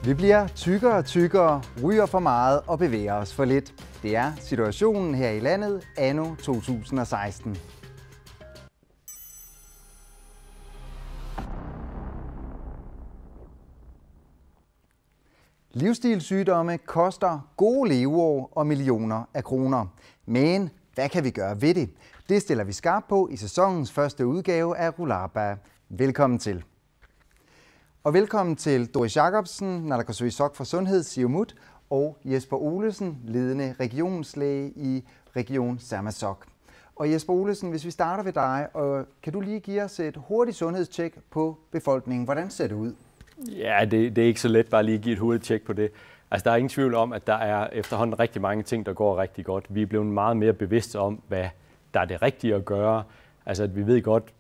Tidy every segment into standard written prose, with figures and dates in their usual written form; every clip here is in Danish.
Vi bliver tykkere og tykkere, ryger for meget og bevæger os for lidt. Det er situationen her i landet anno 2016. Livsstilssygdomme koster gode leveår og millioner af kroner. Men hvad kan vi gøre ved det? Det stiller vi skarpt på i sæsonens første udgave af Rulaba. Velkommen til. Og velkommen til Doris Jacobsen, naalakkersuisoq for Sundhed, Siumut, og Jesper Olesen, ledende regionslæge i Region Sermersooq. Og Jesper Olesen, hvis vi starter ved dig, kan du lige give os et hurtigt sundhedstjek på befolkningen? Hvordan ser det ud? Ja, det er ikke så let bare lige at give et hurtigt tjek på det. Altså, der er ingen tvivl om, at der er efterhånden rigtig mange ting, der går rigtig godt. Vi er blevet meget mere bevidste om, hvad der er det rigtige at gøre. Altså, at vi ved godt,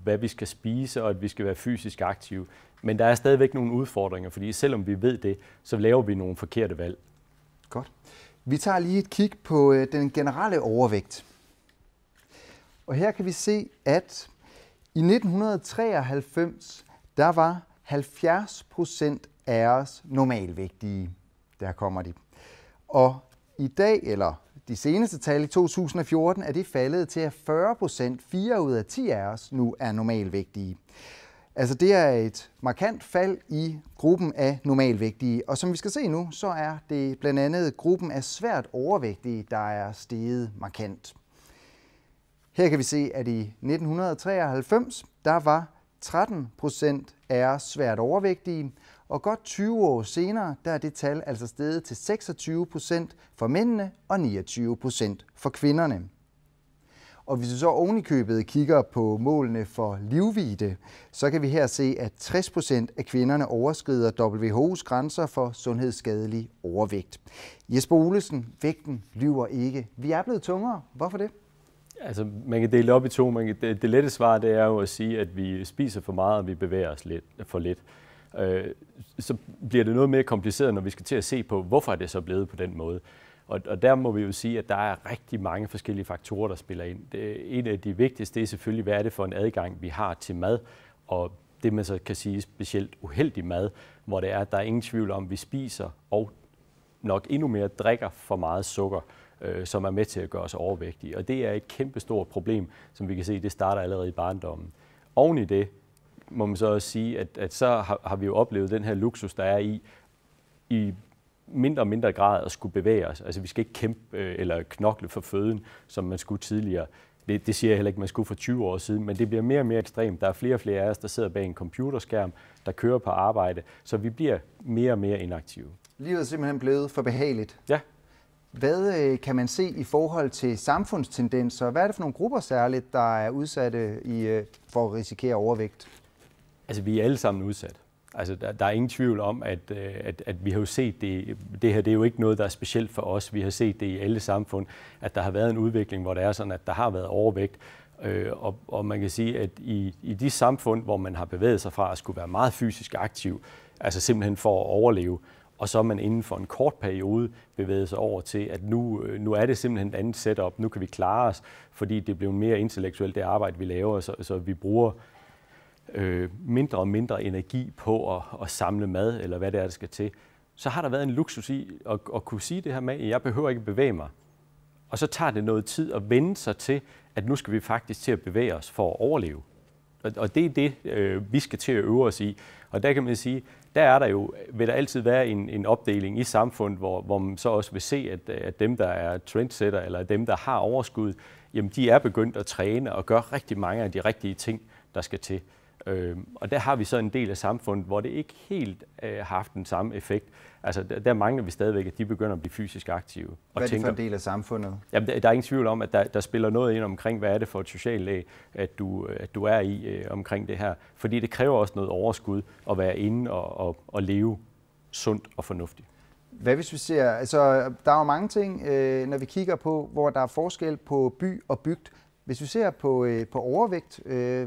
hvad vi skal spise, og at vi skal være fysisk aktive. Men der er stadigvæk nogle udfordringer, fordi selvom vi ved det, så laver vi nogle forkerte valg. Godt. Vi tager lige et kig på den generelle overvægt. Og her kan vi se, at i 1993, der var 70% af os normalvægtige. Der kommer de. Og i dag, eller de seneste tal i 2014, er det faldet til, at 40%, 4 ud af 10 af os, nu er normalvægtige. Altså det er et markant fald i gruppen af normalvægtige. Og som vi skal se nu, så er det blandt andet gruppen af svært overvægtige, der er steget markant. Her kan vi se, at i 1993, der var 13% af os svært overvægtige, og godt 20 år senere, der er det tal altså steget til 26% for mændene og 29% for kvinderne. Og hvis vi så ovenikøbet kigger på målene for livvidde, så kan vi her se, at 60% af kvinderne overskrider WHO's grænser for sundhedsskadelig overvægt. Jesper Olesen, vægten lyver ikke. Vi er blevet tungere. Hvorfor det? Altså, man kan dele op i to. Det lette svar, det er jo at sige, at vi spiser for meget, og vi bevæger os for lidt. Så bliver det noget mere kompliceret, når vi skal til at se på, hvorfor er det så blevet på den måde. Og der må vi jo sige, at der er rigtig mange forskellige faktorer, der spiller ind. En af de vigtigste er selvfølgelig, hvad er det for en adgang, vi har til mad, og det man så kan sige specielt uheldig mad, hvor det er, at der er ingen tvivl om, at vi spiser og nok endnu mere drikker for meget sukker, som er med til at gøre os overvægtige. Og det er et kæmpestort problem, som vi kan se, det starter allerede i barndommen. Oven i det må man så også sige, at så har vi jo oplevet den her luksus, der er i mindre og mindre grad at skulle bevæge os. Altså vi skal ikke kæmpe eller knokle for føden, som man skulle tidligere. Det siger jeg heller ikke, man skulle for 20 år siden, men det bliver mere og mere ekstremt. Der er flere og flere af os, der sidder bag en computerskærm, der kører på arbejde, så vi bliver mere og mere inaktive. Livet er simpelthen blevet for behageligt. Ja. Hvad kan man se i forhold til samfundstendenser? Hvad er det for nogle grupper særligt, der er udsatte for at risikere overvægt? Altså vi er alle sammen udsat. Altså, der er ingen tvivl om, at vi har jo set det. Det her det er jo ikke noget, der er specielt for os. Vi har set det i alle samfund, at der har været en udvikling, hvor det er sådan, at der har været overvægt. Og man kan sige, at i de samfund, hvor man har bevæget sig fra at skulle være meget fysisk aktiv, altså simpelthen for at overleve, og så er man inden for en kort periode bevæget sig over til, at nu er det simpelthen et andet setup. Nu kan vi klare os, fordi det bliver mere intellektuelt, det arbejde, vi laver, så vi bruger mindre og mindre energi på at samle mad, eller hvad det er, der skal til, så har der været en luksus i at kunne sige det her med, at jeg behøver ikke bevæge mig. Og så tager det noget tid at vende sig til, at nu skal vi faktisk til at bevæge os for at overleve. Og det er det, vi skal til at øve os i. Og der kan man sige, vil der altid være en opdeling i samfundet, hvor man så også vil se, at dem, der er trendsetter, eller dem, der har overskud, jamen de er begyndt at træne og gøre rigtig mange af de rigtige ting, der skal til. Og der har vi så en del af samfundet, hvor det ikke helt har haft den samme effekt. Altså der mangler vi stadigvæk, at de begynder at blive fysisk aktive. Hvad er det for en del af samfundet? Jamen, der er ingen tvivl om, at der spiller noget ind omkring, hvad er det for et socialt lag, at du er i omkring det her. Fordi det kræver også noget overskud at være inde og leve sundt og fornuftigt. Hvad hvis vi ser, altså der er jo mange ting, når vi kigger på, hvor der er forskel på by og bygd. Hvis vi ser på overvægt,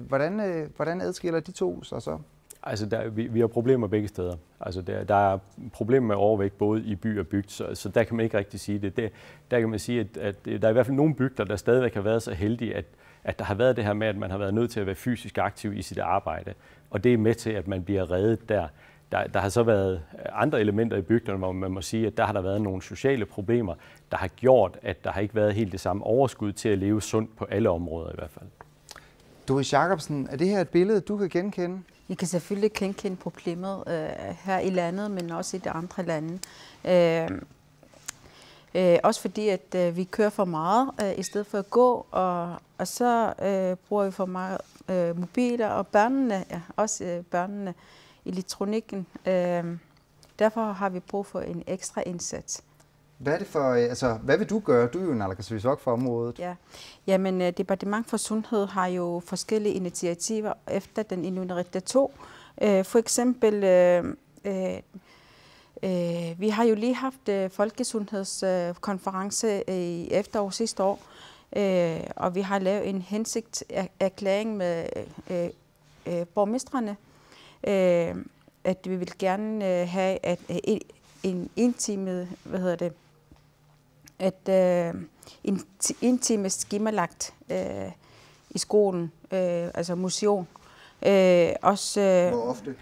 hvordan adskiller de to sig så? Altså vi har problemer begge steder. Altså der er problemer med overvægt både i by og bygd, så der kan man ikke rigtig sige det. Der kan man sige, at der er i hvert fald nogle bygder, der stadigvæk har været så heldige, at der har været det her med, at man har været nødt til at være fysisk aktiv i sit arbejde. Og det er med til, at man bliver reddet der. Der har så været andre elementer i bygderne, hvor man må sige, at der har der været nogle sociale problemer, der har gjort, at der har ikke været helt det samme overskud til at leve sundt på alle områder i hvert fald. Doris Jacobsen, er det her et billede, du kan genkende? Jeg kan selvfølgelig genkende problemet her i landet, men også i de andre lande. Også fordi, at vi kører for meget i stedet for at gå, og så bruger vi for meget mobiler, og børnene, også børnene, elektronikken. Derfor har vi brug for en ekstra indsats. Hvad er det for, hvad vil du gøre? Du er jo naalakkersuisoq for området. Ja, jamen Departement for Sundhed har jo forskellige initiativer efter den Inuit Ataqatigiit. For eksempel, vi har jo lige haft folkesundhedskonference i efterår sidste år, og vi har lavet en hensigtserklæring med borgmestrene, at vi vil gerne have en time, en time skemalagt i skolen, altså motion. Hvor ofte?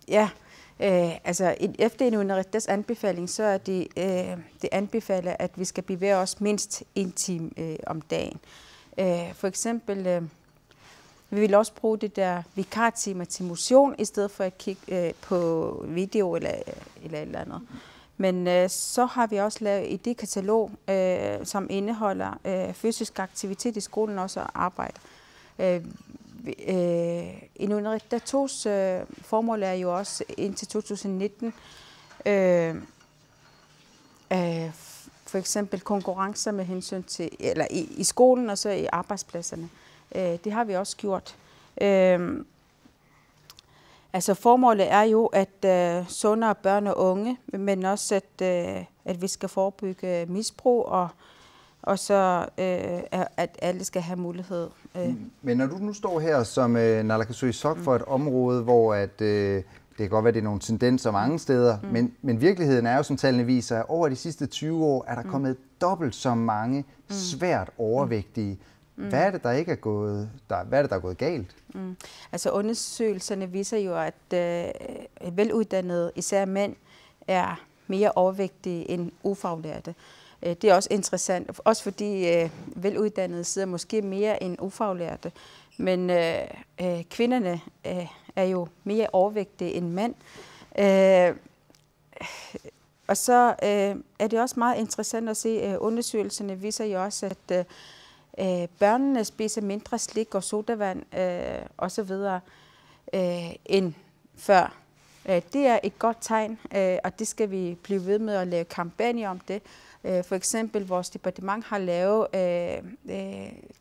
Ja, efter Inuit Ataqatigiits anbefaling, så er det anbefaler, at vi skal bevæge os mindst en time om dagen. For eksempel, vi vil også bruge det der vikartimer til motion, i stedet for at kigge på video eller et eller andet. Men så har vi også lavet et idékatalog, som indeholder fysisk aktivitet i skolen også og arbejde. Inuit Ataqatigiits formål er jo også indtil 2019 for eksempel konkurrencer med hensyn til, eller i skolen og så i arbejdspladserne. Det har vi også gjort. Altså formålet er jo at sundere børn og unge, men også at vi skal forebygge misbrug, og så at alle skal have mulighed. Men når du nu står her som naalakkersuisoq for et område, hvor det kan godt være, det er nogle tendenser mange steder, men virkeligheden er jo, som tallene viser, at over de sidste 20 år er der kommet dobbelt så mange svært overvægtige. Hvad er det, der ikke er gået, hvad er det, der er gået galt? Altså undersøgelserne viser jo, at veluddannede, især mænd, er mere overvægtige end ufaglærte. Det er også interessant, også fordi veluddannede sidder måske mere end ufaglærte. Men kvinderne er jo mere overvægtige end mænd. Og så er det også meget interessant at se, undersøgelserne viser jo også, at børnene spiser mindre slik og sodavand osv. End før. Det er et godt tegn, og det skal vi blive ved med at lave kampagner om det. For eksempel vores departement har lavet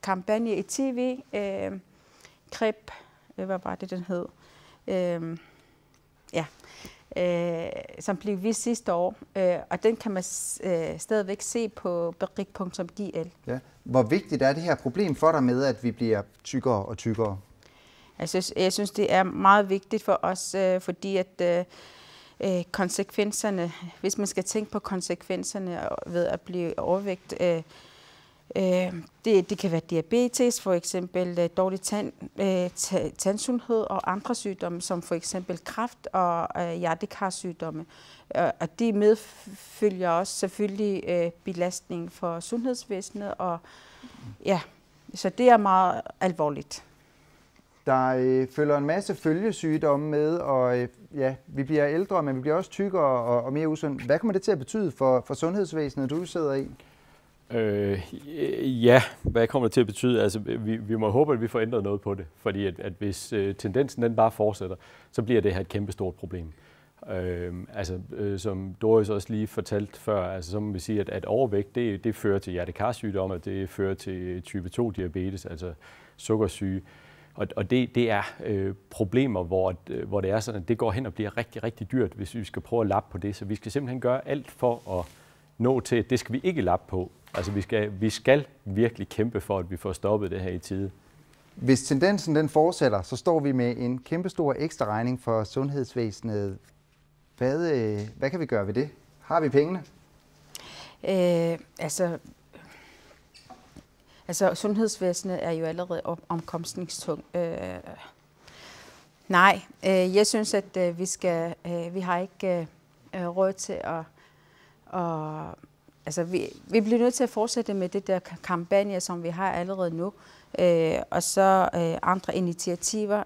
kampagne i tv, KREP, hvad var det, den hed? Som blev vist sidste år, og den kan man stadigvæk se på berik.gl. Ja. Hvor vigtigt er det her problem for dig med, at vi bliver tykkere og tykkere? Jeg synes, det er meget vigtigt for os, fordi at konsekvenserne, hvis man skal tænke på konsekvenserne ved at blive overvægt, det kan være diabetes, for eksempel dårlig tandsundhed og andre sygdomme, som for eksempel kræft og hjertekarsygdomme. Og de medfølger også selvfølgelig belastning for sundhedsvæsenet, og ja, så det er meget alvorligt. Der følger en masse følgesygdomme med, og vi bliver ældre, men vi bliver også tykkere og mere usunde. Hvad kommer det til at betyde for sundhedsvæsenet, du sidder i? Hvad kommer det til at betyde? Altså, vi må håbe, at vi får ændret noget på det, fordi at hvis tendensen den bare fortsætter, så bliver det her et kæmpestort problem. Som Doris også lige fortalte før, altså, så må vi sige, at overvægt, det fører til hjertekarsygdomme, og det fører til type 2-diabetes, altså sukkersyge. Og det er problemer, hvor det er sådan, at det går hen og bliver rigtig, rigtig dyrt, hvis vi skal prøve at lappe på det. Så vi skal simpelthen gøre alt for at nå til, at det skal vi ikke lappe på. Altså vi skal virkelig kæmpe for, at vi får stoppet det her i tide. Hvis tendensen den fortsætter, så står vi med en kæmpestor ekstra regning for sundhedsvæsenet. Hvad kan vi gøre ved det? Har vi pengene? Altså sundhedsvæsenet er jo allerede omkostningstung. Nej, jeg synes, at vi har ikke råd til at altså vi bliver nødt til at fortsætte med det der kampagne, som vi har allerede nu, og så andre initiativer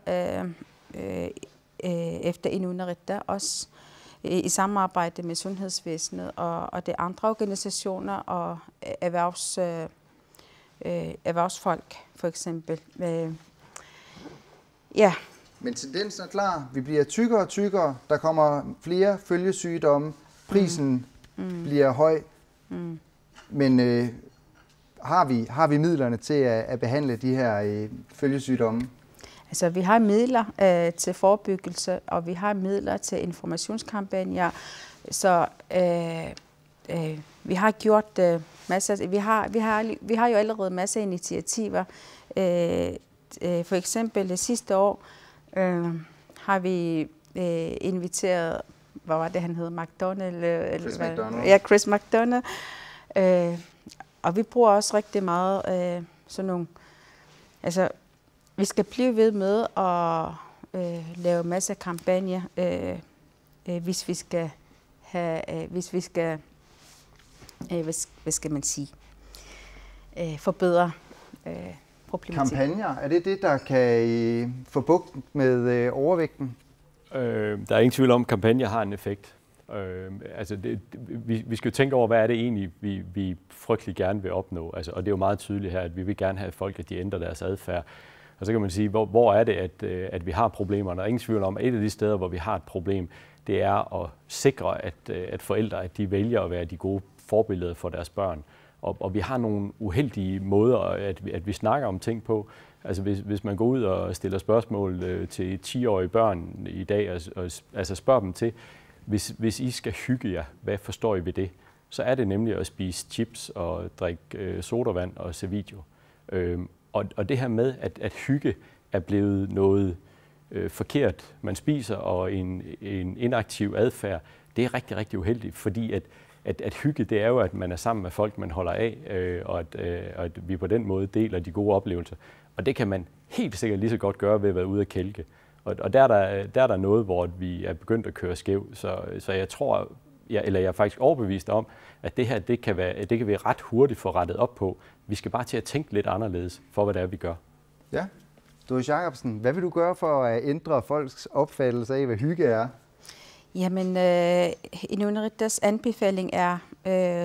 efter Inuit Nareetta også i samarbejde med sundhedsvæsenet og de andre organisationer og erhvervsfolk for eksempel. Ja. Men tendensen er klar. Vi bliver tykkere og tykkere. Der kommer flere følgesygdomme. Prisen bliver høj. Men har vi midlerne til at behandle de her følgesygdomme? Altså, vi har midler til forebyggelse, og vi har midler til informationskampagner. Så vi har gjort masser. Vi har jo allerede masser af initiativer. For eksempel det sidste år har vi inviteret, hvad var det, han hed? Chris McDonald. Ja, Chris McDonald. Og vi bruger også rigtig meget sådan nogle... Altså, vi skal blive ved med at lave masser af kampagner, hvis vi skal have... hvad skal man sige? Forbedre problematikken. Kampagner, er det, der kan få bugt med overvægten? Der er ingen tvivl om, at kampagner har en effekt. Altså vi skal jo tænke over, hvad er det egentlig, vi frygtelig gerne vil opnå. Altså, og det er jo meget tydeligt her, at vi vil gerne have folk, at de ændrer deres adfærd. Og så kan man sige, hvor er det, at vi har problemer? Der er ingen tvivl om, at et af de steder, hvor vi har et problem, det er at sikre, at forældre at de vælger at være de gode forbilleder for deres børn. Og vi har nogle uheldige måder, at vi snakker om ting på. Altså hvis man går ud og stiller spørgsmål til 10-årige børn i dag, altså spørger dem til, hvis I skal hygge jer, hvad forstår I ved det? Så er det nemlig at spise chips og drikke sodavand og se video. Og det her med, at hygge er blevet noget forkert, man spiser, og en inaktiv adfærd, det er rigtig, rigtig uheldigt, fordi at hygge, det er jo, at man er sammen med folk, man holder af, og at vi på den måde deler de gode oplevelser. Og det kan man helt sikkert lige så godt gøre ved at være ude at kælke. Og der er der noget, hvor vi er begyndt at køre skæv. Så jeg tror, jeg er faktisk overbevist om, at det her, det kan vi ret hurtigt få rettet op på. Vi skal bare til at tænke lidt anderledes for, hvad det er, vi gør. Ja. Doris Jacobsen, hvad vil du gøre for at ændre folks opfattelse af, hvad hygge er? Jamen, Inuit Nareettas anbefaling er,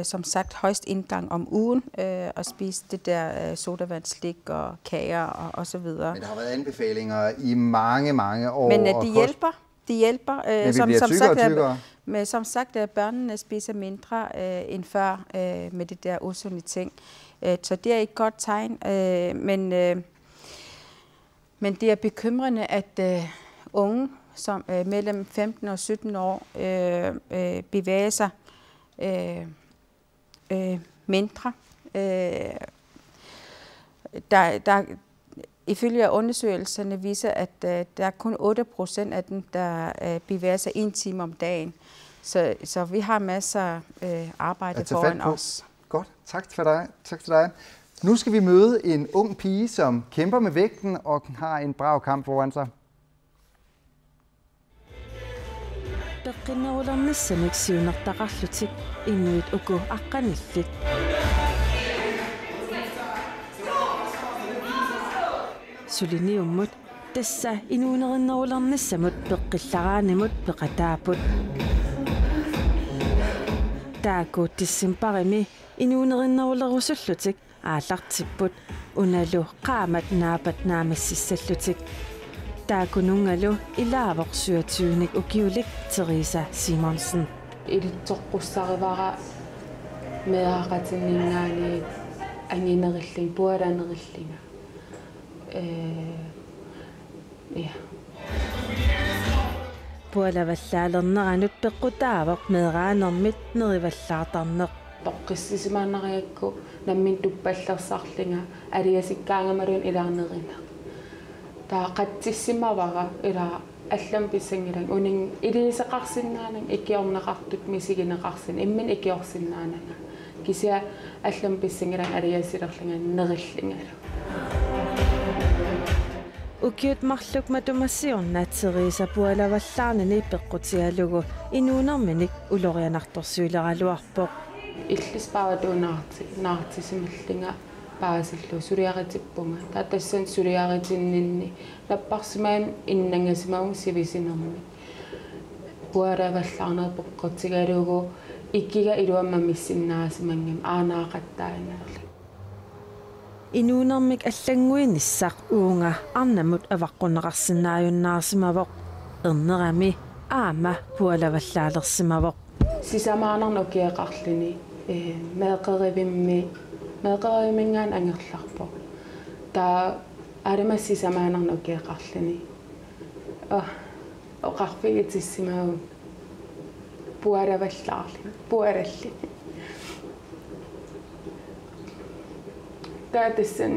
som sagt, højst indgang om ugen at spise det der sodavand, slik og kager og så videre. Men der har været anbefalinger i mange, mange år. Men de hjælper. De hjælper. Men vi bliver tykkere og tykkere. Men som sagt, børnene spiser mindre end før med det der usunde ting. Så det er et godt tegn. Men det er bekymrende, at unge, som mellem 15 og 17 år bevæger sig mindre. Ifølge undersøgelserne viser, at der er kun 8% af dem, der bevæger sig 1 time om dagen. Så vi har masser af arbejde foran os. Godt, tak til dig. Nu skal vi møde en ung pige, som kæmper med vægten og har en brav kamp foran sig. Peqinnerularnissanik siunartaqarlutik inuit uku aqqanillit. Suliniummut tassa inuunerinnerularnissamut peqqillaraanimut peqataaput. Taaku tissimparimi inuunerinnerulerusullutik aallartipput unalu qaamat naapat naamassissallutik. Taakunungalu ilaavorsuatuunik ukiulik Teresa Simonsen. Ilitsoqqussarivara meaqatinningaani anginerilling pualanerillinga. Ja. Pualavallaalerneranut peqqutaavoq meeraanermit nerivallaartarneq. Toqqissisimaannariakku nammin tuppallersarlinga aliasikkaangamaluun ilaarnerina. Qatsissimavara ila allam pisangilang uning iliseqarsinnaanan ikiorneqartut misigineqarsin immin ikiorsinnaananga kisia allam pisangilang aliasilerlinga nerillingala ukiut marluk matumassiorna Teresa pualavallarnani peqqutialugu inuunerminik ulorianartorsuileraluarpoq иллиспаавату наартисималлинга паасиллу сулиаритиппунга таатассан сулиаритиннинни наппарсимаан иннангасимаун сивисинерми пуараваллаарнер пеққутигалугу иккига илуамма миссиннаасимангам аанаақаттаанаерли inuunermik аллангуинissaq uunga arnamut avaqqunneqarsinnaajunnaarsimavoq ernerami aama pualavallaalersimavoq сисамаанарну киақарлини меэқеривимингаан ангерларпо таа аримас сисамаанарну киақарлини оқарфигитиссимаагу пуараваллаарли пуаралли таатассан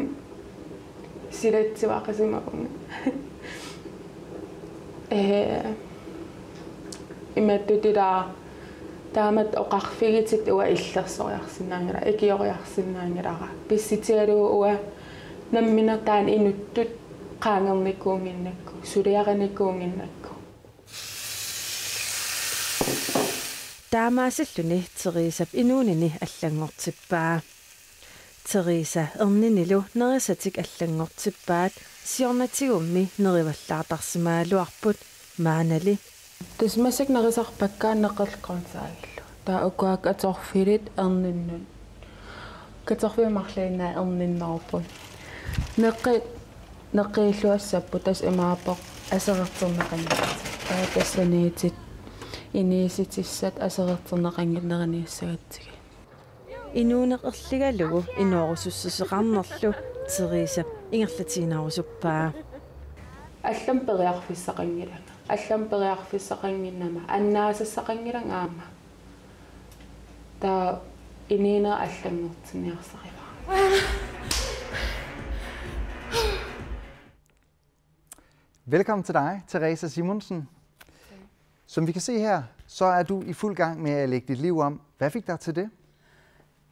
силатсиваақасимакунга иматтутилаа таамат оқарфигитит уа иллерсориарсинаангала икиориарсинаангалара писситиалуу уа намминертаан инуттут qaangernikkuunginnakku suliaranikkuunginnakku таамаасиллуни Терesa инуунини аллангортиппаа Teresa erniниlu nerissatik аллангортиппаат сиорнатигумми нериваллаартарсимаалуарпут маанали тусмасак нерисарпаккааннеққалққарсаагиллу таа укуак аторфилит ерниннун каторфимарлаинаа ерниннаарпут неққииллуассаппу тас имаапоқ асерертернеқангит таа тассаниитит инииситиссат асерертернеқангиннераниуссагатсиги инуунеқерлигалугу инуорусуссусеқарнерлу Teresa ингерлатиинарусуппаа аллам периарфиссақангиннама аннаасассақангилан аама таа инина аллангортиниарсарива Velkommen til dig, Teresa Simonsen. Som vi kan se her, så er du i fuld gang med at lægge dit liv om. Hvad fik dig til det?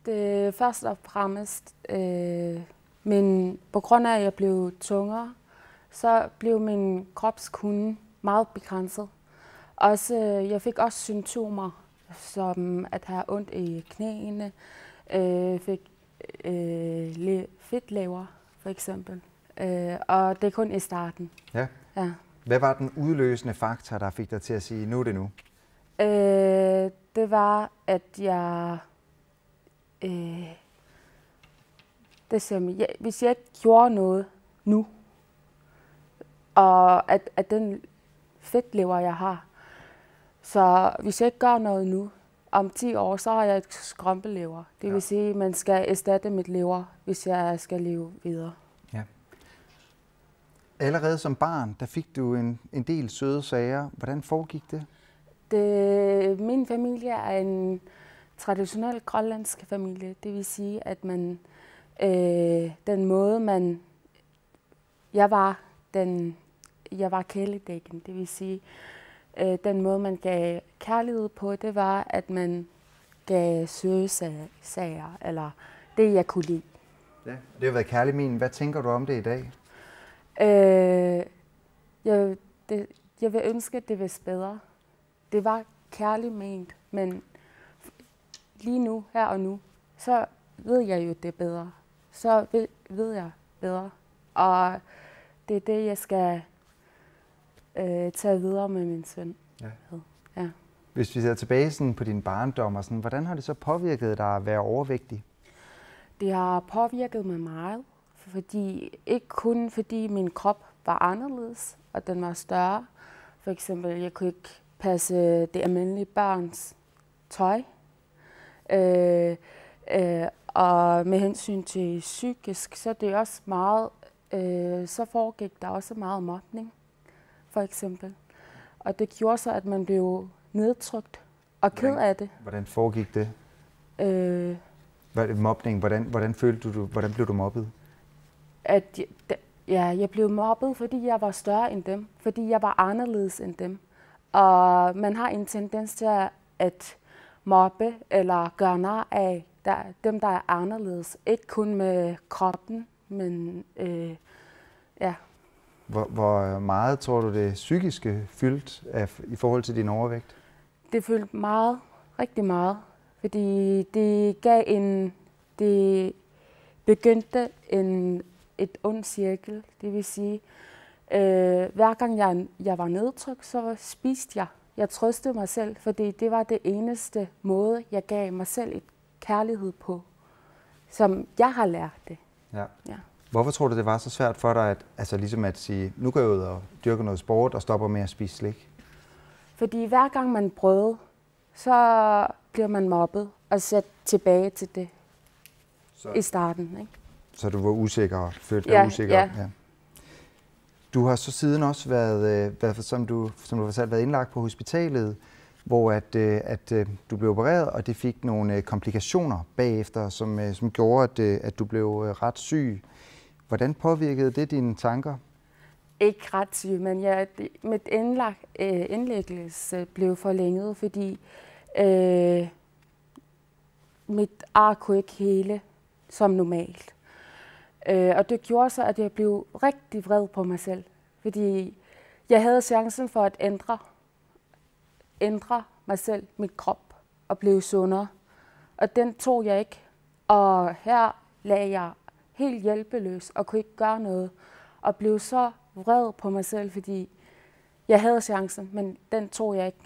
Det først og fremmest, men på grund af, at jeg blev tungere, så blev min kropskunde meget begrænset. Jeg fik også symptomer, som at have ondt i knæene, fik fedtlever for eksempel. Og det er kun i starten. Ja. Ja. Hvad var den udløsende faktor, der fik dig til at sige, nu er det nu? Det var, at jeg... hvis jeg ikke gjorde noget nu, og at den fedtlever, jeg har, så hvis jeg ikke gør noget nu, om 10 år, så har jeg et skrumpelever. Det vil sige, at man skal erstatte mit lever, hvis jeg skal leve videre. Ja. Allerede som barn, der fik du en del søde sager. Hvordan foregik det? Min familie er en traditionel grønlandsk familie. Det vil sige, at man den måde jeg var kæledækken. Det vil sige, den måde man gav kærlighed på, det var, at man gav søde sager, eller det jeg kunne lide. Ja, det har været kærlig min. Hvad tænker du om det i dag? Jeg vil ønske, at det var bedre. Det var kærligt ment, men lige nu, her og nu, så ved jeg jo, det er bedre. Så ved jeg bedre. Og det er det, jeg skal tage videre med min søn. Ja. Ja. Hvis vi ser tilbage sådan på din barndom, og sådan, hvordan har det så påvirket dig at være overvægtig? Det har påvirket mig meget, ikke kun fordi min krop var anderledes, og den var større. For eksempel, jeg kunne ikke passe det almindelige børns tøj. Og med hensyn til psykisk, så det er også meget, så foregik der også meget mobning, for eksempel. Og det gjorde så, at man blev nedtrykt og ked af det. Hvordan foregik det? Mobning, hvordan følte du, hvordan blev du mobbet? Jeg blev mobbet, fordi jeg var større end dem, fordi jeg var anderledes end dem. Og man har en tendens til at mobbe eller gøre nar af dem, der er anderledes. Ikke kun med kroppen, men ja. Hvor meget tror du det psykiske fyldt i forhold til din overvægt? Det fyldte meget, rigtig meget, fordi det begyndte et ond cirkel. Det vil sige, hver gang jeg var nedtrykt, så spiste jeg. Jeg trøstede mig selv, fordi det var det eneste måde, jeg gav mig selv et kærlighed på, som jeg har lært det. Ja. Ja. Hvorfor tror du, det var så svært for dig, ligesom at sige, nu går jeg ud og dyrker noget sport og stopper med at spise slik? Fordi hver gang man prøvede, så bliver man mobbet og sat tilbage til det i starten. Ikke? Så du var usikker og følte dig usikker? Ja. Du har så siden også været som du har selv været indlagt på hospitalet, hvor at du blev opereret, og det fik nogle komplikationer bagefter, som gjorde, at du blev ret syg. Hvordan påvirkede det dine tanker? Ikke ret syg, men mit indlæggelse blev forlænget, fordi mit ar kunne ikke hele som normalt. Og det gjorde så, at jeg blev rigtig vred på mig selv, fordi jeg havde chancen for at ændre mig selv, mit krop, og blive sundere. Og den tog jeg ikke. Og her lagde jeg helt hjælpeløs og kunne ikke gøre noget. Og blev så vred på mig selv, fordi jeg havde chancen, men den tog jeg ikke.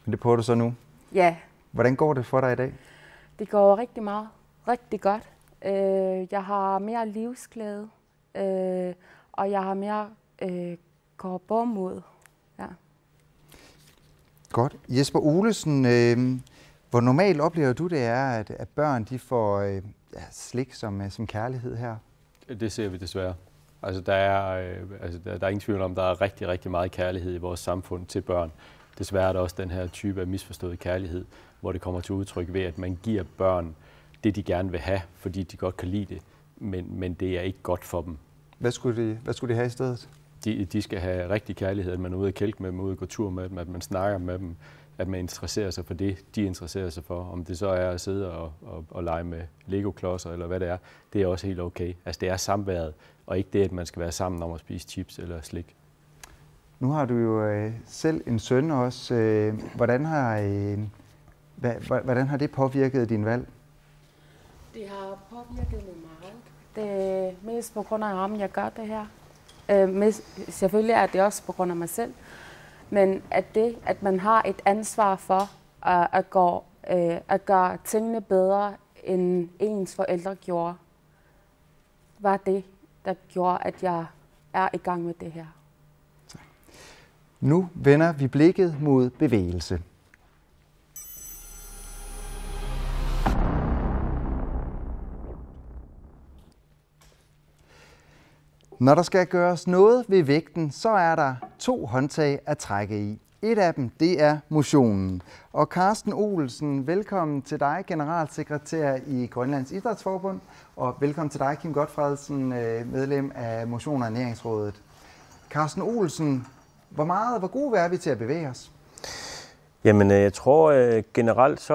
Men det prøver du så nu? Ja. Hvordan går det for dig i dag? Det går rigtig godt. Jeg har mere livsglæde, og jeg har mere gårdbådmod. Ja. Godt. Jesper Olesen, hvor normalt oplever du det er, at børn de får slik som kærlighed her? Det ser vi desværre. Altså, der er ingen tvivl om, at der er rigtig, rigtig meget kærlighed i vores samfund til børn. Desværre er der også den her type af misforstået kærlighed, hvor det kommer til udtryk ved, at man giver børn det, de gerne vil have, fordi de godt kan lide det, men det er ikke godt for dem. Hvad skulle de have i stedet? De skal have rigtig kærlighed, at man er ude at kælke med dem, ude at gå tur med dem, at man snakker med dem, at man interesserer sig for det, de interesserer sig for. Om det så er at sidde og lege med Lego-klodser eller hvad det er også helt okay. Altså det er samværet, og ikke det, at man skal være sammen om at spise chips eller slik. Nu har du jo selv en søn også. Hvordan har det påvirket din valg? Det har påvirket mig meget. Det er mest på grund af ham, jeg gør det her. Selvfølgelig er det også på grund af mig selv. Men at man har et ansvar for at gøre tingene bedre, end ens forældre gjorde, var det, der gjorde, at jeg er i gang med det her. Nu vender vi blikket mod bevægelse. Når der skal gøres noget ved vægten, så er der 2 håndtag at trække i. Et af dem, det er motionen. Og Carsten Olsen, velkommen til dig, generalsekretær i Grønlands Idrætsforbund. Og velkommen til dig, Kim Gotfredsen, medlem af Motion- og Ernæringsrådet. Carsten Olsen, hvor gode er vi til at bevæge os? Jamen, jeg tror generelt, så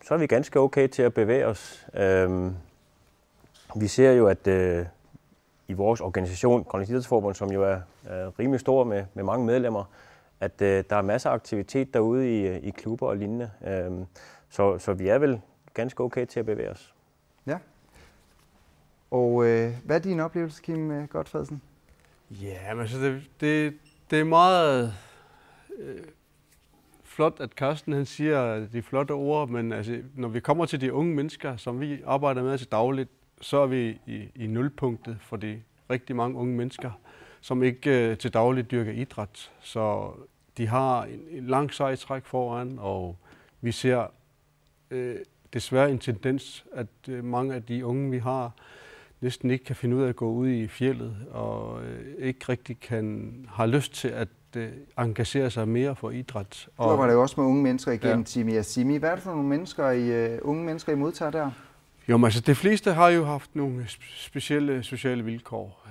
er vi ganske okay til at bevæge os. Vi ser jo, at i vores organisation, Grønlands Idrætsforbund, som jo er rimelig stor med mange medlemmer, at der er masser af aktivitet derude i klubber og lignende. Så vi er vel ganske okay til at bevæge os. Ja. Og hvad er din oplevelse, Kim Gotfredsen? Ja, men altså det er meget flot, at Carsten han siger de flotte ord, men altså, når vi kommer til de unge mennesker, som vi arbejder med til dagligt, så er vi i nulpunktet for de rigtig mange unge mennesker, som ikke til dagligt dyrker idræt. Så de har en lang sejtræk foran, og vi ser desværre en tendens, at mange af de unge, vi har, næsten ikke kan finde ud af at gå ud i fjeldet, og ikke rigtig har lyst til at engagere sig mere for idræt. Du arbejder jo også med unge mennesker igennem Team Yasimi. Hvad er det for nogle unge mennesker, I modtager der? Jo, men altså de fleste har jo haft nogle specielle sociale vilkår,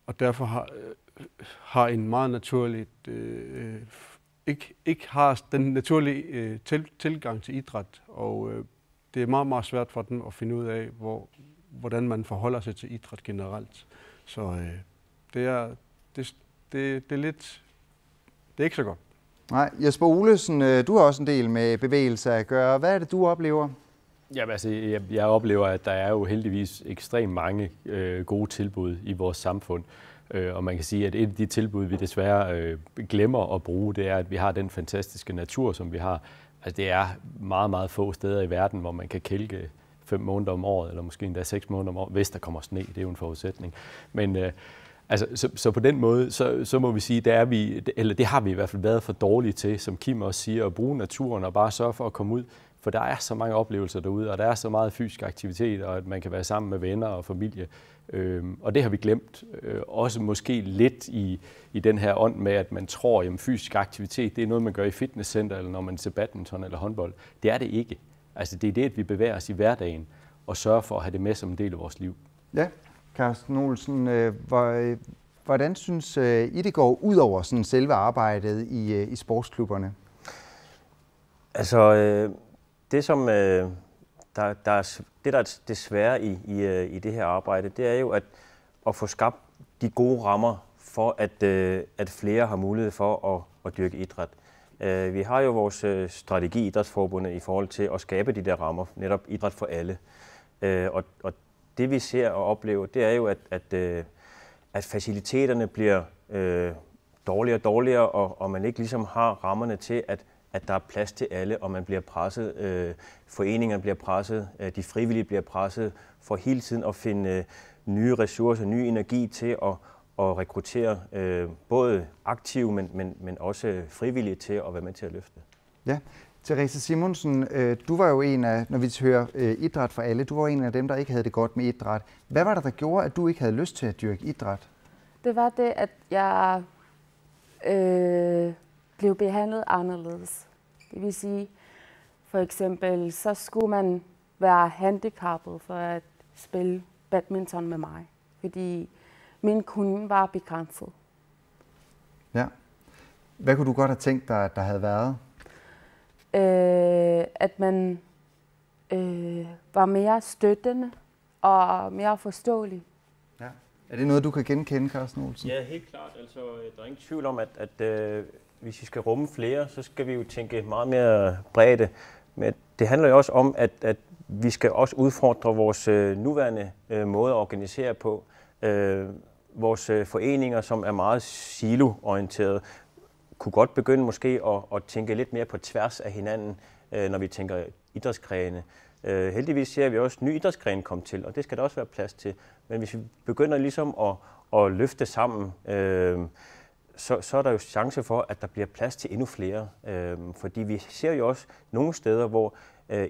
og derfor har en meget naturligt ikke har den naturlige tilgang til idræt, og det er meget, meget svært for dem at finde ud af, hvordan man forholder sig til idræt generelt. Så det er ikke så godt. Nej, Jesper Olesen, du har også en del med bevægelse at gøre. Hvad er det, du oplever? Jamen, altså, jeg oplever, at der er jo heldigvis ekstremt mange gode tilbud i vores samfund. Og man kan sige, at et af de tilbud, vi desværre glemmer at bruge, det er, at vi har den fantastiske natur, som vi har. Altså, det er meget, meget få steder i verden, hvor man kan kælke 5 måneder om året, eller måske endda 6 måneder om året, hvis der kommer sne. Det er jo en forudsætning. Men altså, så på den måde, så må vi sige, det har vi i hvert fald været for dårlige til, som Kim også siger, at bruge naturen og bare sørge for at komme ud. For der er så mange oplevelser derude, og der er så meget fysisk aktivitet, og at man kan være sammen med venner og familie. Og det har vi glemt. Også måske lidt i den her ånd med, at man tror, at fysisk aktivitet, det er noget, man gør i fitnesscenter, eller når man ser badminton eller håndbold. Det er det ikke. Altså, det er det, at vi bevæger os i hverdagen og sørger for at have det med som en del af vores liv. Ja, Carsten Olsen, hvordan synes I, det går ud over sådan selve arbejdet i sportsklubberne? Altså, det som der er det svære i det her arbejde, det er jo at få skabt de gode rammer for, at flere har mulighed for at dyrke idræt. Vi har jo vores strategi, Idrætsforbundet, i forhold til at skabe de der rammer, netop idræt for alle. Og det vi ser og oplever, det er jo, at faciliteterne bliver dårligere og dårligere, og man ikke ligesom har rammerne til, at der er plads til alle, og man bliver presset, foreningerne bliver presset, de frivillige bliver presset, for hele tiden at finde nye ressourcer, ny energi til at rekruttere både aktive, men også frivillige til at være med til at løfte. Ja, Therese Simonsen, du var jo en af, når vi hører idræt for alle, du var en af dem, der ikke havde det godt med idræt. Hvad var det, der gjorde, at du ikke havde lyst til at dyrke idræt? Det var det, at jeg blev behandlet anderledes. Det vil sige, for eksempel, så skulle man være handicappet for at spille badminton med mig, fordi min kunde var begrænset. Ja. Hvad kunne du godt have tænkt dig, at der havde været? At man var mere støttende og mere forståelig. Ja. Er det noget, du kan genkende, Carsten Olsen? Ja, helt klart. Altså, der er ingen tvivl om, at hvis vi skal rumme flere, så skal vi jo tænke meget mere bredde. Men det handler jo også om, at vi skal også udfordre vores nuværende måde at organisere på. Vores foreninger, som er meget siloorienterede, kunne godt begynde måske at tænke lidt mere på tværs af hinanden, når vi tænker idrætsgrene. Heldigvis ser vi også nye idrætsgrene komme til, og det skal der også være plads til. Men hvis vi begynder ligesom at løfte sammen, så er der jo chance for, at der bliver plads til endnu flere. Fordi vi ser jo også nogle steder, hvor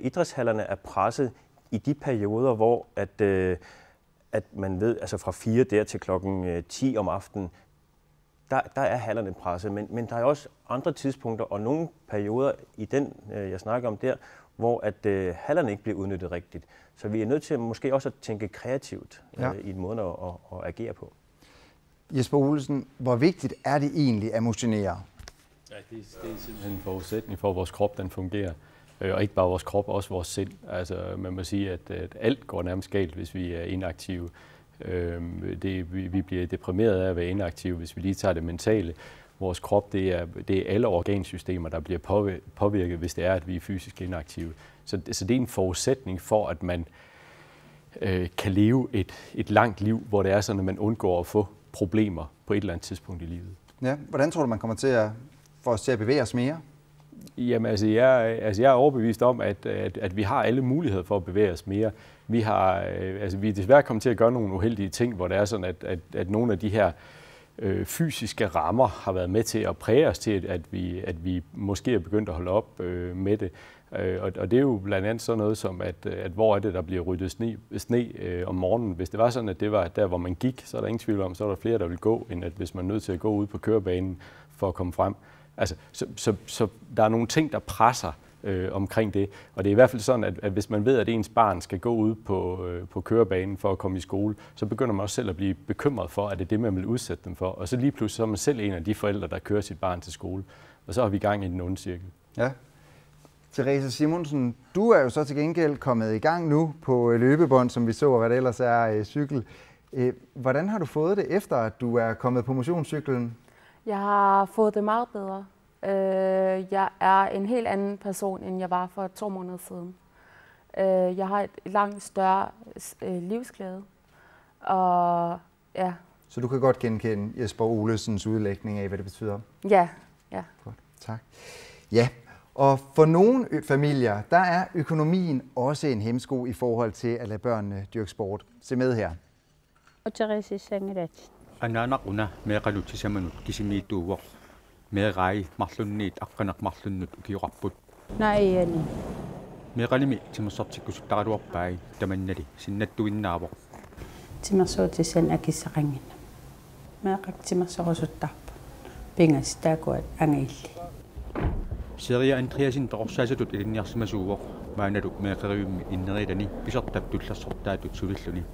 idrætshallerne er presset i de perioder, hvor at man ved, altså fra 4 der til klokken 10 om aftenen, der er hallerne presset, men der er også andre tidspunkter og nogle perioder i den, jeg snakker om der, hvor at hallerne ikke bliver udnyttet rigtigt. Så vi er nødt til måske også at tænke kreativt i en måde at agere på. Jesper Olesen, hvor vigtigt er det egentlig at motionere? Ja, det er simpelthen en forudsætning for, at vores krop den fungerer. Og ikke bare vores krop, også vores sind. Altså, man må sige, at alt går nærmest galt, hvis vi er inaktive. Vi bliver deprimeret af at være inaktive, hvis vi lige tager det mentale. Vores krop, det er alle organsystemer, der bliver påvirket, hvis det er, at vi er fysisk inaktive. Så det er en forudsætning for, at man kan leve et langt liv, hvor det er sådan, at man undgår at få problemer på et eller andet tidspunkt i livet. Ja, hvordan tror du, man kommer til at få os til at bevæge os mere? Jamen, jeg er overbevist om, at vi har alle muligheder for at bevæge os mere. Vi er desværre kommet til at gøre nogle uheldige ting, hvor det er sådan, at nogle af de her fysiske rammer har været med til at præge os til, at vi måske er begyndt at holde op med det. Og det er jo blandt andet sådan noget som, at hvor er det, der bliver ryddet sne om morgenen. Hvis det var sådan, at det var der, hvor man gik, så er der ingen tvivl om, så er der flere, der vil gå, end at hvis man er nødt til at gå ud på kørebanen for at komme frem. Altså, så der er nogle ting, der presser omkring det. Og det er i hvert fald sådan, at hvis man ved, at ens barn skal gå ud på kørebanen for at komme i skole, så begynder man også selv at blive bekymret for, at det er det, man vil udsætte dem for. Og så lige pludselig så er man selv en af de forældre, der kører sit barn til skole. Og så har vi gang i den onde cirkel. Ja. Therese Simonsen, du er jo så til gengæld kommet i gang nu på løbebånd, som vi så, hvad det ellers er cykel. Hvordan har du fået det, efter at du er kommet på motionscyklen? Jeg har fået det meget bedre. Jeg er en helt anden person, end jeg var for 2 måneder siden. Jeg har et langt større livsglæde. Og ja. Så du kan godt genkende Jesper Olesens udlægning af, hvad det betyder? Ja. Godt, tak. Ja, og for nogle familier, der er økonomien også en hæmsko i forhold til at lade børnene dyrke sport. Se med her. Ananaquna meeqalutisamanut kisimiituuvoq meeqai marlunniit aqqanaq marlunnut ukiuqarput naiyani meeqalimi timersortikkusuttaqaluarpai tamannali sinnattuinnaavoq timersuutisan akissaqangina meeqak timersorusuttarpu pingas taakuat angailli Seria Andreasin toqorsaasatut ilinniarsimasuuvoq maanalu meeqeriummi innerilani pisertap tullersortaatut sulilluni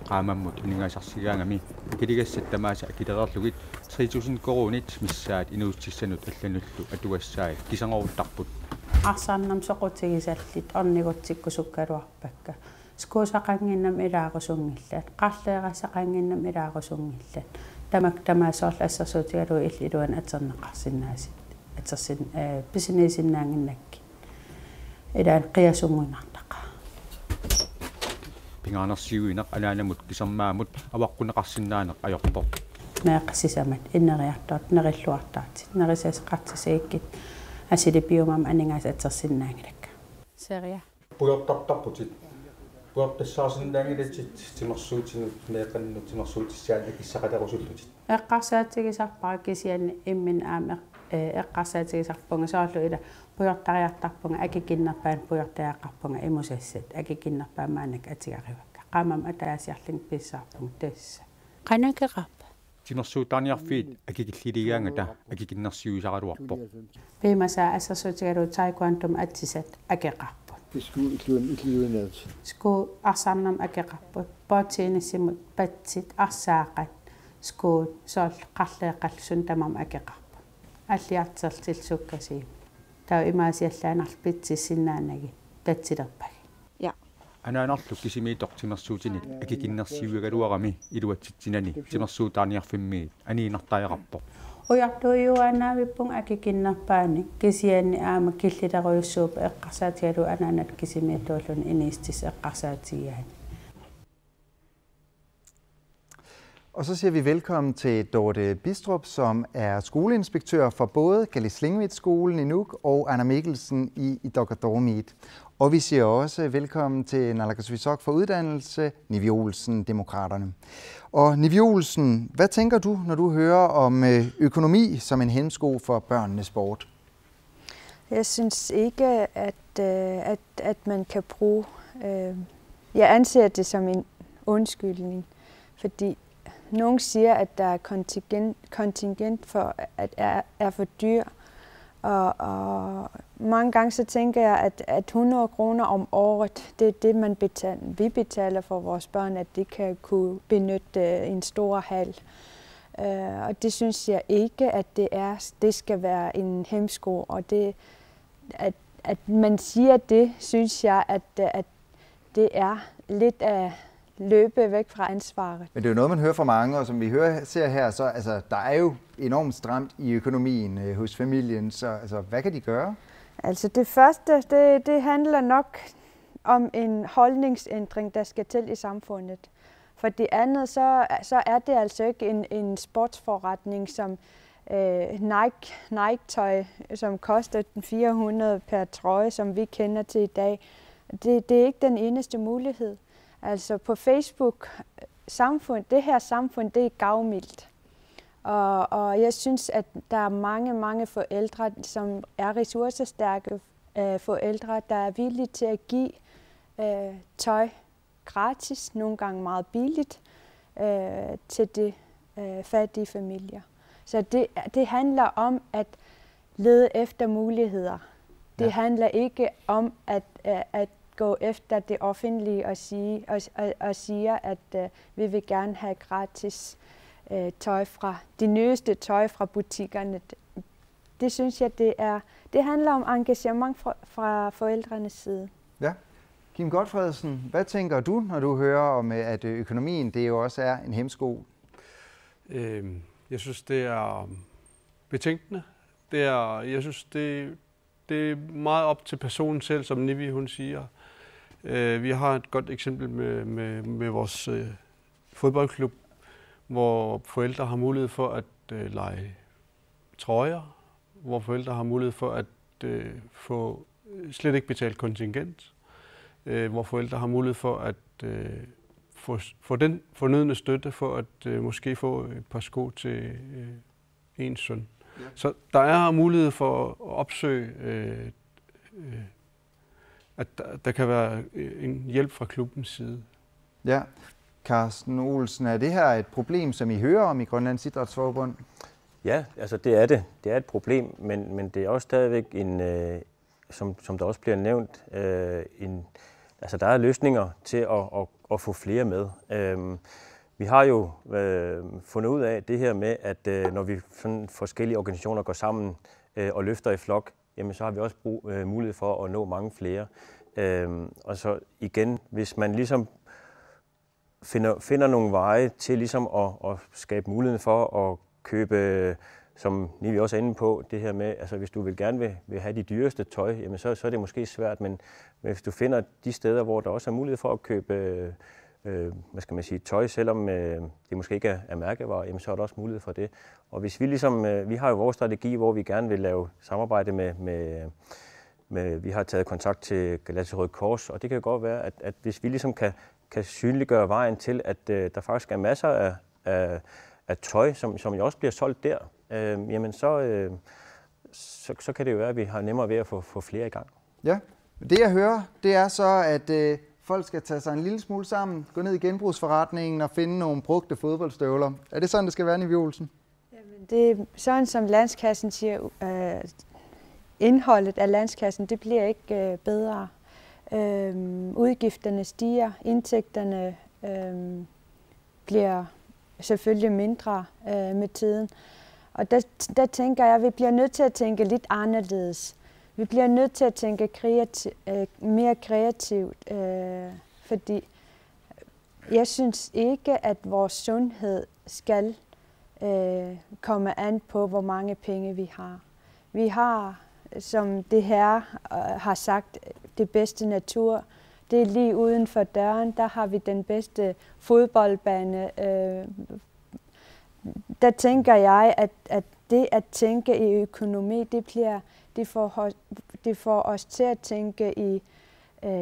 qaamammut iningaasarsigaangami kiligassat tamaasa akilererlugit 3000 koronit missaat inuutsissanut allanullu atuassaai kisangoruttarput арсаарнам соқутигисаллит орнигутсиккусуккалуарпакка скуусақангиннам илаагусунгиллаат қарлеерасақангиннам илаагусунгиллаат тамак тамаасоорлассерсуутигалуи иллилуан атернеқарсинаасит атерсин бисинесиннаангиннакки илаан қиасунгунартақа pingaanarsiuinaq alaanamut kisarmaamut avaqqunaqarsinnaaneq ajorpoq meeqassissamat inneриартаат нериллуартаатит нерисасеқартисаиккит асилипиумам анингаас атерсиннаангилакка seria puyortartarputit puyortassaasinnaangilатит тимерсуутинут меэқаннут тимерсуутиссаат акиссақалерусуллутит эққарсаатигисарпара кисианни иммин ааме эққарсаатигисарпунга соорлу ила puyortariartarpunga akikиннерпаан puyortaaqarpunga имусассат акикиннерпаамаанак атигаривакка qaamam атаасиарлин писсаарпунг тасса qanakaqarpa тимерсуутааниарфиит акикиллилигаангата акикиннерсиуисагалуарпоқ пимасаа ассерсуутигалу таеквантум атсисат акеқарпут ску арсаарнам акеқарпут поотииниссимут патсит арсаақат ску соол қарлеэқаллусун тамам акеқарпут аллиартерлтилсуккасиим таа имаасиаллаанарл питсиссиннаанаги татсилерпаги анаанарлу кисимиитоқ тимерсуутинит акикиннерсиуигалуарами илуатситсинани тимерсуутааниарфимми аниинартаajaqarpoq уяртуйуанаавиппун акикиннерпаани кисианни аама киллилеруйуссууп эққарсаатигалу анаанат кисимиитууллун инистис эққарсаатигиаани. Og så siger vi velkommen til Dorte Bistrup, som er skoleinspektør for både Kallis-Lingvit-skolen i Nuuk og Anna Mikkelsen i Dokadormiit. Og vi siger også velkommen til Naalakkersuisok for uddannelse, Nivi Olsen, Demokraterne. Og Nivi Olsen, hvad tænker du, når du hører om økonomi som en hæmsko for børnenes sport? Jeg synes ikke, at man kan bruge... Jeg anser det som en undskyldning, fordi nogen siger, at der er kontingent for at er for dyr. Og mange gange så tænker jeg, at 100 kroner om året, det er det, vi betaler for vores børn, at de kan kunne benytte en stor hal. Og det synes jeg ikke, at det skal være en hæmsko. Og det, at man siger det, synes jeg, at det er lidt af løbe væk fra ansvaret. Men det er jo noget, man hører fra mange, og som vi ser her, så altså, der er jo enormt stramt i økonomien hos familien, så altså, hvad kan de gøre? Altså det første, det handler nok om en holdningsændring, der skal til i samfundet. For det andet, så er det altså ikke en sportsforretning som Nike-tøj, som koster 400 per trøje, som vi kender til i dag. Det er ikke den eneste mulighed. Altså på Facebook, det her samfund, det er gavmildt. Og jeg synes, at der er mange forældre, som er ressourcestærke forældre, der er villige til at give tøj gratis, nogle gange meget billigt, til de fattige familier. Så det handler om at lede efter muligheder. Det handler ikke om at gå efter det offentlige og siger, at vi vil gerne have gratis tøj fra de nyeste tøj fra butikkerne. Det synes jeg, det handler om engagement fra forældrenes side. Ja. Kim Gotfredsen, hvad tænker du, når du hører om, at økonomien det jo også er en hæmsko? Jeg synes, det er betænkende. Jeg synes, det er meget op til personen selv, som Nivi hun siger. Vi har et godt eksempel med vores fodboldklub, hvor forældre har mulighed for at lege trøjer, hvor forældre har mulighed for at få slet ikke betalt kontingent, hvor forældre har mulighed for at få den fornødne støtte for at måske få et par sko til ens søn. Ja. Så der er mulighed for at opsøge, at der kan være en hjælp fra klubbens side. Ja. Carsten Olsen, er det her et problem, som I hører om i Grønlands Idrætsforbund? Ja, altså det er det. Det er et problem, men det er også stadigvæk en, som der også bliver nævnt, altså der er løsninger til at få flere med. Vi har jo fundet ud af det her med, at når vi sådan forskellige organisationer går sammen og løfter i flok, jamen så har vi også mulighed for at nå mange flere. Og så igen, hvis man ligesom finder nogle veje til ligesom at skabe muligheden for at købe, som vi også er inde på, det her med, altså hvis du gerne vil have de dyreste tøj, jamen så er det måske svært, men hvis du finder de steder, hvor der også er mulighed for at købe hvad skal man sige, tøj, selvom det måske ikke er mærkevarer, jamen så er der også mulighed for det. Og hvis vi ligesom, vi har jo vores strategi, hvor vi gerne vil lave samarbejde med vi har taget kontakt til Galati Røde Kors, og det kan godt være, at hvis vi ligesom kan synliggøre vejen til, at der faktisk er masser af tøj, som jo også bliver solgt der, jamen så kan det jo være, at vi har nemmere ved at få flere i gang. Ja, det jeg hører, det er så, at folk skal tage sig en lille smule sammen, gå ned i genbrugsforretningen og finde nogle brugte fodboldstøvler. Er det sådan, det skal være, Nivi Olsen? Jamen, det er sådan, som Landskassen siger, indholdet af Landskassen, det bliver ikke bedre. Udgifterne stiger, indtægterne bliver selvfølgelig mindre med tiden. Og der tænker jeg, at vi bliver nødt til at tænke lidt anderledes. Vi bliver nødt til at tænke mere kreativt, fordi jeg synes ikke, at vores sundhed skal komme an på, hvor mange penge vi har. Vi har, som det her har sagt, det bedste natur. Det er lige uden for døren, der har vi den bedste fodboldbane. Der tænker jeg, at det at tænke i økonomi, det får os til at tænke i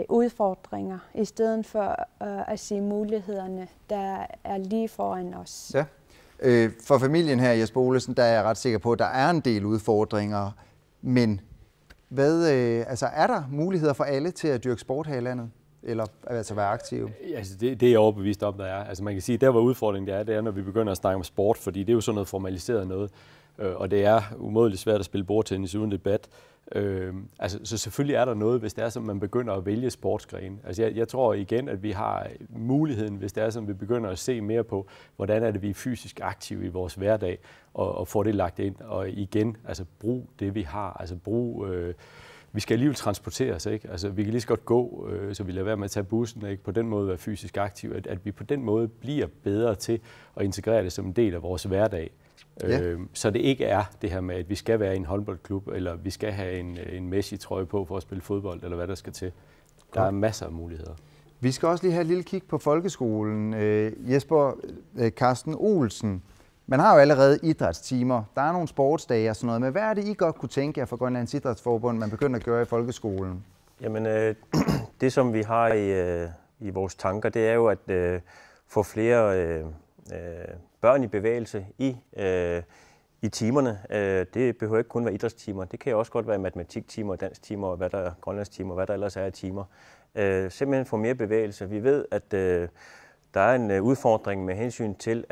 udfordringer, i stedet for at se mulighederne, der er lige foran os. Ja. For familien her, Jesper Olesen, der er jeg ret sikker på, at der er en del udfordringer, men altså, er der muligheder for alle til at dyrke sport her i landet? Eller altså være aktive? Altså det er jeg overbevist om, der er. Altså man kan sige, der hvor udfordringen det er, når vi begynder at snakke om sport, fordi det er jo sådan noget formaliseret noget, og det er umådeligt svært at spille bordtennis uden debat. Altså, så selvfølgelig er der noget, hvis det er, som man begynder at vælge sportsgrene. Altså jeg tror igen, at vi har muligheden, hvis det er, som vi begynder at se mere på, hvordan er det, vi er fysisk aktive i vores hverdag, og får det lagt ind. Og igen, altså brug det, vi har. Altså vi skal alligevel transporteres, ikke? Altså, vi kan lige så godt gå, så vi lader være med at tage bussen, ikke? På den måde være fysisk aktiv, at vi på den måde bliver bedre til at integrere det som en del af vores hverdag. Ja. Så det ikke er det her med, at vi skal være i en håndboldklub, eller vi skal have en Messi-trøje på for at spille fodbold, eller hvad der skal til. Der er masser af muligheder. Vi skal også lige have et lille kig på folkeskolen. Jesper Carsten Olsen, man har jo allerede idrætstimer. Der er nogle sportsdage og sådan noget. Men hvad er det, I godt kunne tænke jer for Grønlands Idrætsforbund, man begynder at gøre i folkeskolen? Jamen, det som vi har i vores tanker, det er jo at få flere børn i bevægelse i timerne. Det behøver ikke kun være idrætstimer. Det kan også godt være matematiktimer, dansktimer og grønlandstimer, hvad der ellers er i timer. Simpelthen få mere bevægelse. Vi ved, at der er en udfordring med hensyn til,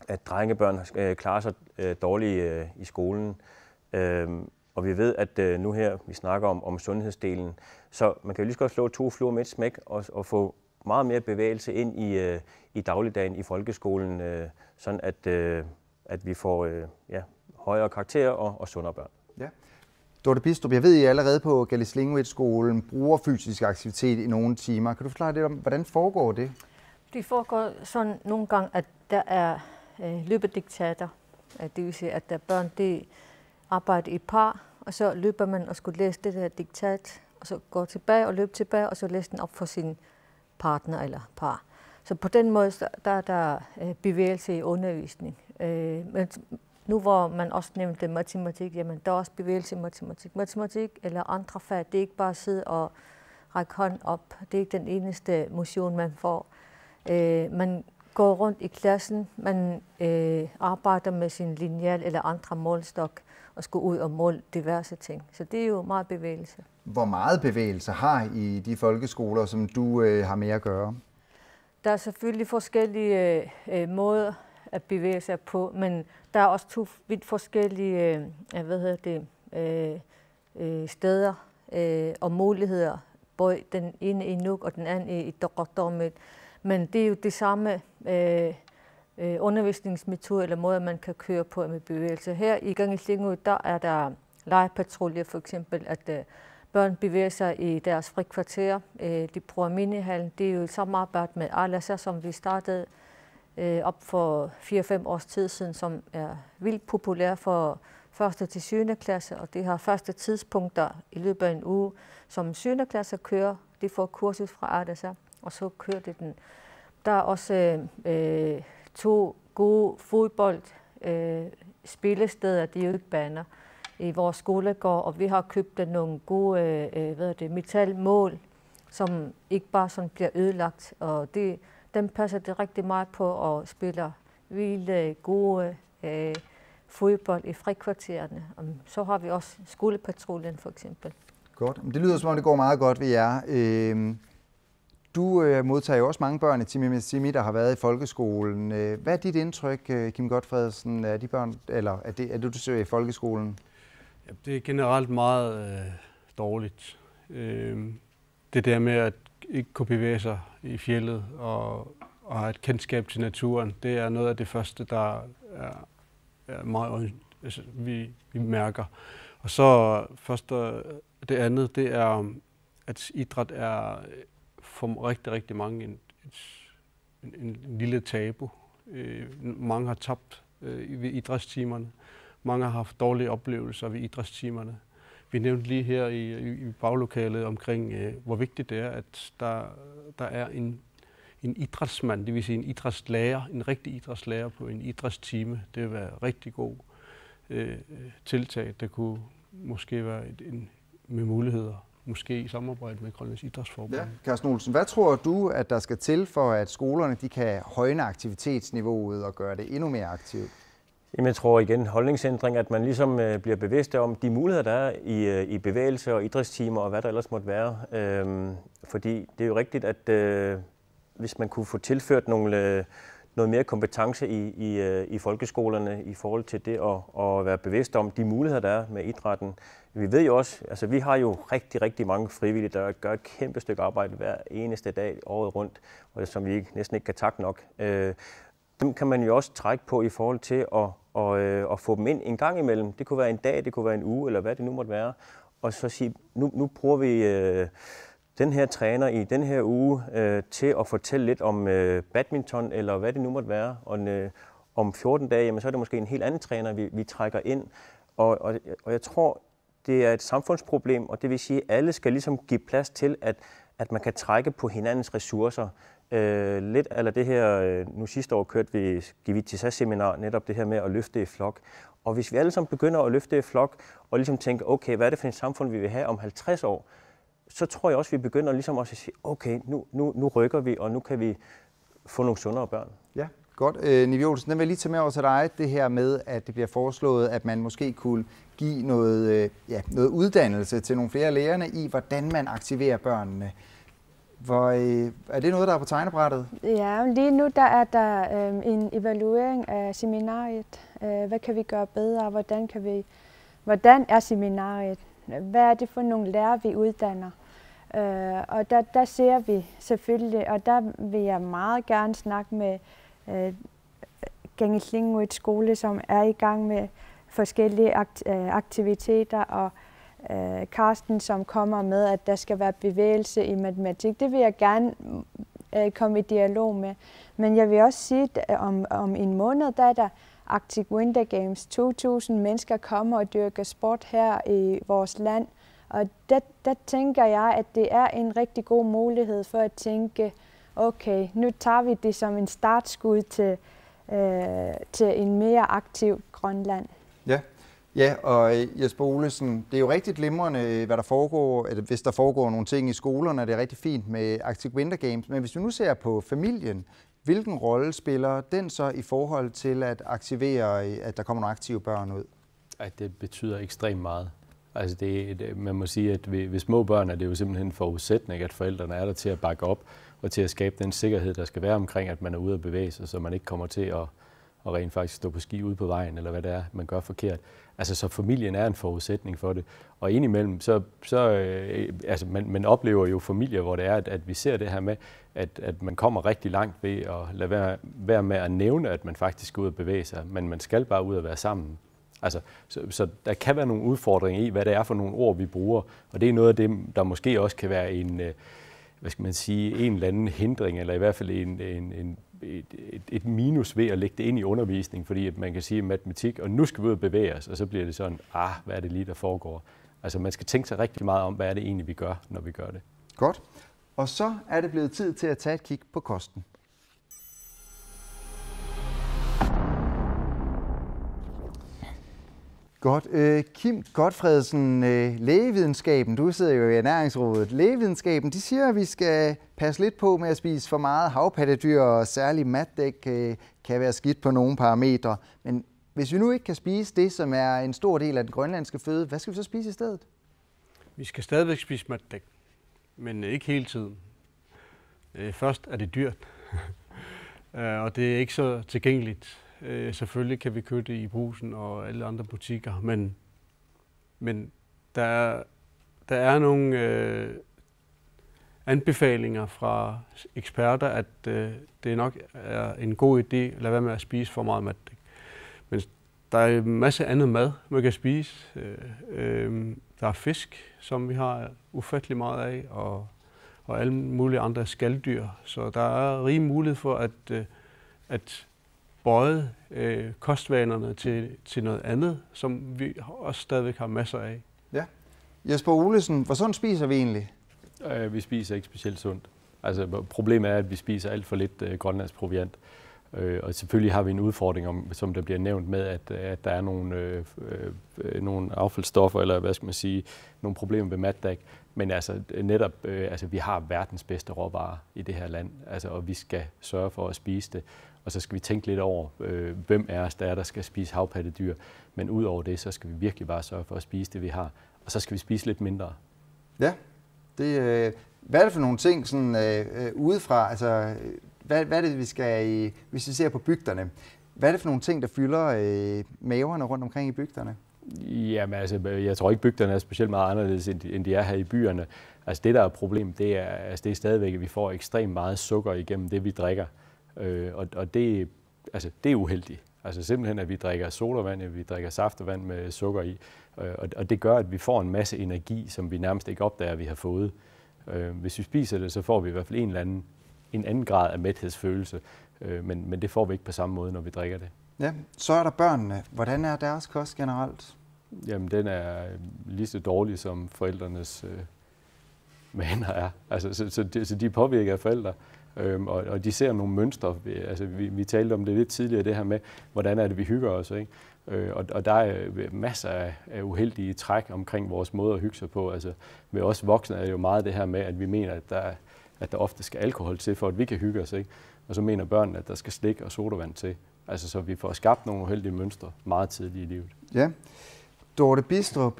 at drengebørn klarer sig dårligt i skolen. Og vi ved, at nu her, vi snakker om sundhedsdelen, så man kan jo lige så godt slå 2 fluer med et smæk og få meget mere bevægelse ind i dagligdagen i folkeskolen, sådan at vi får højere karakterer og sundere børn. Ja. Dorte Bidstrup, jeg ved, at I allerede på Gallislinguit-skolen bruger fysisk aktivitet i nogle timer. Kan du forklare lidt om, hvordan foregår det? Det foregår sådan nogle gange, at der er løbediktater. Det vil sige, at der børn de arbejder i par, og så løber man og skulle læse det der diktat, og så går tilbage og løber tilbage, og så læser den op for sin partner eller par. Så på den måde, der er der bevægelse i undervisning. Men nu hvor man også nævnte matematik, jamen der er også bevægelse i matematik. Matematik eller andre fag, det er ikke bare at sidde og række hånd op. Det er ikke den eneste motion, man får. Man går rundt i klassen, man arbejder med sin lineal eller andre målstok og skal ud og måle diverse ting. Så det er jo meget bevægelse. Hvor meget bevægelse har I de folkeskoler, som du har med at gøre? Der er selvfølgelig forskellige måder at bevæge sig på, men der er også 2 vidt forskellige steder og muligheder. Både den ene i Nuuk og den anden i Qaqortoormiit. Men det er jo det samme undervisningsmetode eller måde, man kan køre på med bevægelse. Her i Gallislinguit, der er der legepatrulje for eksempel, at børn bevæger sig i deres frikvarter. De bruger minihallen. Det er jo et samarbejde med Alasa, som vi startede op for 4-5 års tid siden, som er vildt populær for 1. til 7. klasse, og det har faste tidspunkter i løbet af en uge, som 7. klasse kører. De får kursus fra Alasa, og så kører det den. Der er også 2 gode fodboldspillesteder, de er jo ikke baner, i vores skolegård, og vi har købt nogle gode metalmål, som ikke bare sådan bliver ødelagt, og dem passer det rigtig meget på og spiller vildt gode fodbold i frikvartererne. Så har vi også skolepatruljen for eksempel. Godt. Det lyder som om det går meget godt ved jer. Du modtager jo også mange børn i Timi Simi, der har været i folkeskolen. Hvad er dit indtryk, Kim Gotfredsen, af de børn, eller af det du ser i folkeskolen? Ja, det er generelt meget dårligt. Det der med at ikke kunne bevæge sig i fjeldet og have et kendskab til naturen, det er noget af det første, der er meget, altså, vi mærker. Og så først det andet, det er, at idræt er for rigtig mange en lille tabu. Mange har tabt ved idrætstimerne. Mange har haft dårlige oplevelser ved idrætstimerne. Vi nævnte lige her i baglokalet omkring, hvor vigtigt det er, at der er en idrætsmand, det vil sige en idrætslærer, en rigtig idrætslærer på en idrætstime. Det vil være rigtig god tiltag, der kunne måske være med muligheder, måske i samarbejde med Grønlands Idrætsforbund. Ja. Carsten Olsen, hvad tror du, at der skal til for, at skolerne de kan højne aktivitetsniveauet og gøre det endnu mere aktivt? Jamen, jeg tror igen holdningsændring, at man ligesom bliver bevidst om de muligheder, der er i bevægelse og idrætstimer og hvad der ellers måtte være. Fordi det er jo rigtigt, at hvis man kunne få tilført noget mere kompetence i folkeskolerne i forhold til det at være bevidst om de muligheder, der er med idrætten. Vi ved jo også, altså vi har jo rigtig mange frivillige, der gør et kæmpe stykke arbejde hver eneste dag året rundt, og som vi næsten ikke kan takke nok. Dem kan man jo også trække på i forhold til at få dem ind en gang imellem. Det kunne være en dag, det kunne være en uge, eller hvad det nu måtte være. Og så sige, nu bruger vi den her træner i den her uge til at fortælle lidt om badminton, eller hvad det nu måtte være. Og om 14 dage, jamen, så er det måske en helt anden træner, vi trækker ind. Og jeg tror, det er et samfundsproblem, og det vil sige, at alle skal ligesom give plads til, at man kan trække på hinandens ressourcer. Lidt eller det her, nu sidste år kørte vi Givitisa-seminar, netop det her med at løfte i flok. Og hvis vi alle sammen begynder at løfte i flok, og ligesom tænke, okay, hvad er det for et samfund, vi vil have om 50 år, så tror jeg også, vi begynder ligesom også at sige, okay, nu rykker vi, og nu kan vi få nogle sundere børn. Ja, godt. Nivi Olsen, den vil jeg lige tage med over til dig, det her med, at det bliver foreslået, at man måske kunne give noget uddannelse til nogle flere lærerne i, hvordan man aktiverer børnene. Er det noget, der er på tegnebrættet? Ja, lige nu der er der en evaluering af seminariet. Hvad kan vi gøre bedre? Hvordan er seminariet? Hvad er det for nogle lærere, vi uddanner? Og der ser vi selvfølgelig, og der vil jeg meget gerne snakke med Gallislinguit skole, som er i gang med forskellige aktiviteter og Karsten, som kommer med, at der skal være bevægelse i matematik. Det vil jeg gerne komme i dialog med. Men jeg vil også sige, at om en måned, der er der Arctic Winter Games. 2.000 mennesker kommer og dyrker sport her i vores land. Og der tænker jeg, at det er en rigtig god mulighed for at tænke, okay, nu tager vi det som en startskud til en mere aktiv Grønland. Ja, og Jesper Olesen, det er jo rigtig glimrende, hvad der foregår, eller hvis der foregår nogle ting i skolerne, det er rigtig fint med Arctic Winter Games. Men hvis vi nu ser på familien, hvilken rolle spiller den så i forhold til at aktivere, at der kommer nogle aktive børn ud? Det betyder ekstremt meget. Altså man må sige, at ved små børn er det jo simpelthen en forudsætning, at forældrene er der til at bakke op og til at skabe den sikkerhed, der skal være omkring, at man er ude at bevæge sig, så man ikke kommer til at rent faktisk stå på ski ude på vejen, eller hvad det er, man gør forkert. Altså, så familien er en forudsætning for det. Og indimellem, man oplever jo familier, hvor det er, at vi ser det her med, at man kommer rigtig langt ved at lade være med at nævne, at man faktisk skal ud og bevæge sig, men man skal bare ud og være sammen. Altså, så der kan være nogle udfordringer i, hvad det er for nogle ord, vi bruger, og det er noget af det, der måske også kan være en eller anden hindring, eller i hvert fald et minus ved at lægge det ind i undervisning, fordi at man kan sige matematik, og nu skal vi ud og bevæge os, og så bliver det sådan, hvad er det lige, der foregår? Altså man skal tænke sig rigtig meget om, hvad er det egentlig, vi gør, når vi gør det. Godt. Og så er det blevet tid til at tage et kig på kosten. Godt. Kim Godfredsen, lægevidenskaben, du sidder jo i Ernæringsrådet. Lægevidenskaben, de siger, at vi skal passe lidt på med at spise for meget havpattedyr, og særligt matdæk kan være skidt på nogle parametre. Men hvis vi nu ikke kan spise det, som er en stor del af den grønlandske føde, hvad skal vi så spise i stedet? Vi skal stadigvæk spise matdæk, men ikke hele tiden. Først er det dyrt, og det er ikke så tilgængeligt. Selvfølgelig kan vi købe det i Brugsen og alle andre butikker, men der er nogle anbefalinger fra eksperter, at det nok er en god idé at lade være med at spise for meget matdæk. Men der er en masse andet mad, man kan spise. Der er fisk, som vi har ufattelig meget af, og alle mulige andre skalddyr. Så der er rig mulighed for at bøje kostvanerne til noget andet, som vi også stadigvæk har masser af. Ja. Jesper Olesen, hvor sundt spiser vi egentlig? Vi spiser ikke specielt sundt. Altså, problemet er, at vi spiser alt for lidt grønlandsk proviant. Og selvfølgelig har vi en udfordring, som der bliver nævnt med, at der er nogle affaldsstoffer, eller hvad skal man sige, nogle problemer ved matdæk. Men altså netop, vi har verdens bedste råvarer i det her land, og vi skal sørge for at spise det. Og så skal vi tænke lidt over, hvem er os, der skal spise havpattedyr. Men ud over det, så skal vi virkelig bare sørge for at spise det, vi har. Og så skal vi spise lidt mindre. Ja. Hvad er det for nogle ting sådan, udefra? Altså, hvad er det, vi skal hvis vi ser på bygderne? Hvad er det for nogle ting, der fylder maverne rundt omkring i bygderne? Jamen jeg tror ikke, bygderne er specielt meget anderledes, end de er her i byerne. Altså det, der er problemet, det er stadigvæk, at vi får ekstremt meget sukker igennem det, vi drikker. Og det er uheldigt. Altså simpelthen, at vi drikker sodavand, at vi drikker saftevand med sukker i. Og det gør, at vi får en masse energi, som vi nærmest ikke opdager, at vi har fået. Hvis vi spiser det, så får vi i hvert fald en anden grad af mæthedsfølelse. Men det får vi ikke på samme måde, når vi drikker det. Ja, så er der børnene. Hvordan er deres kost generelt? Jamen, den er lige så dårlig, som forældrenes vaner er. Altså, så de påvirker af forældre. Og de ser nogle mønstre. Altså, vi talte om det lidt tidligere, det her med, hvordan er det, vi hygger os, ikke? Og der er masser af uheldige træk omkring vores måde at hygge sig på. Altså, ved os voksne er det jo meget det her med, at vi mener, at der ofte skal alkohol til, for at vi kan hygge os, ikke? Og så mener børnene, at der skal slik og sodavand til. Altså, så vi får skabt nogle uheldige mønstre meget tidligt i livet. Ja. Dorte Bistrup,